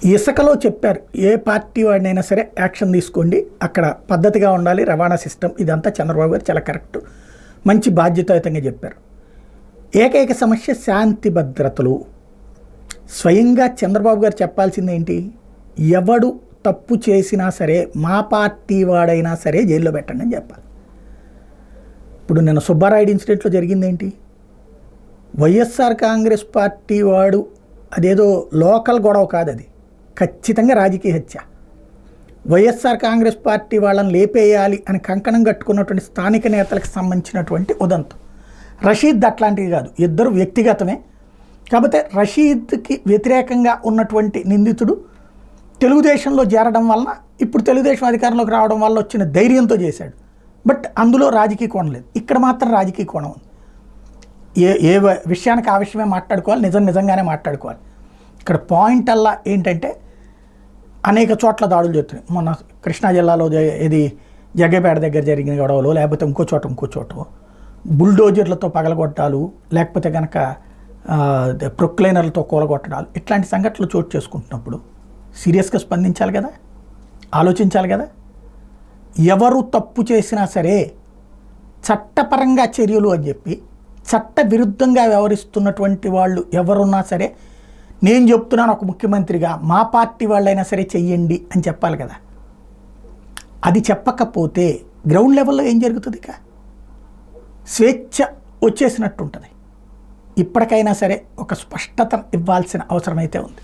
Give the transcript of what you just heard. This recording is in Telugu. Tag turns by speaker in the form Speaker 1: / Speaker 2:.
Speaker 1: ఇసుకలో చెప్పారు, ఏ పార్టీ వాడినైనా సరే యాక్షన్ తీసుకోండి, అక్కడ పద్ధతిగా ఉండాలి రవాణా సిస్టమ్, ఇదంతా చంద్రబాబు గారు చాలా కరెక్ట్, మంచి బాధ్యతాయుతంగా చెప్పారు. ఏకైక సమస్య శాంతి భద్రతలు. స్వయంగా చంద్రబాబు గారు చెప్పాల్సింది ఏంటి? ఎవడు తప్పు చేసినా సరే మా పార్టీ వాడైనా సరే జైల్లో పెట్టండి అని చెప్పాలి. ఇప్పుడు నిన్న సుబ్బారాయుడు ఇన్సిడెంట్లో జరిగిందేంటి? వైఎస్ఆర్ కాంగ్రెస్ పార్టీ వాడు, అదేదో లోకల్ గొడవ కాదు, అది ఖచ్చితంగా రాజకీయ హత్య. వైఎస్ఆర్ కాంగ్రెస్ పార్టీ వాళ్ళని లేపేయాలి అని కంకణం కట్టుకున్నటువంటి స్థానిక నేతలకు సంబంధించినటువంటి ఉదంతం. రషీద్ అట్లాంటివి కాదు, ఇద్దరు వ్యక్తిగతమే. కాకపోతే రషీద్కి వ్యతిరేకంగా ఉన్నటువంటి నిందితుడు తెలుగుదేశంలో చేరడం వలన, ఇప్పుడు తెలుగుదేశం అధికారంలోకి రావడం వల్ల వచ్చిన ధైర్యంతో చేశాడు. బట్ అందులో రాజకీయ కోణం లేదు, ఇక్కడ మాత్రం రాజకీయ కోణం ఉంది. ఏ విషయానికి ఆ విషయమే మాట్లాడుకోవాలి, నిజంగానే మాట్లాడుకోవాలి. ఇక్కడ పాయింట్ అల్లా ఏంటంటే అనేక చోట్ల దాడులు జరుగుతున్నాయి. మొన్న కృష్ణా జిల్లాలో ఇది జగ్గేపేట దగ్గర జరిగిన గొడవలు, లేకపోతే ఇంకో చోట బుల్డోజర్లతో పగలగొట్టాలు, లేకపోతే కనుక ప్రొక్లైనర్లతో కూలగొట్టడాలు, ఇట్లాంటి సంఘటనలు చోటు చేసుకుంటున్నప్పుడు సీరియస్గా స్పందించాలి కదా, ఆలోచించాలి కదా. ఎవరు తప్పు చేసినా సరే చట్టపరంగా చర్యలు అని చెప్పి, చట్ట విరుద్ధంగా వ్యవహరిస్తున్నటువంటి వాళ్ళు ఎవరున్నా సరే నేను చెప్తున్నాను ఒక ముఖ్యమంత్రిగా, మా పార్టీ వాళ్ళైనా సరే చెయ్యండి అని చెప్పాలి కదా. అది చెప్పకపోతే గ్రౌండ్ లెవెల్లో ఏం జరుగుతుంది? ఇక స్వేచ్ఛ వచ్చేసినట్టు ఉంటుంది. ఇప్పటికైనా సరే ఒక స్పష్టత ఇవ్వాల్సిన అవసరం అయితే ఉంది.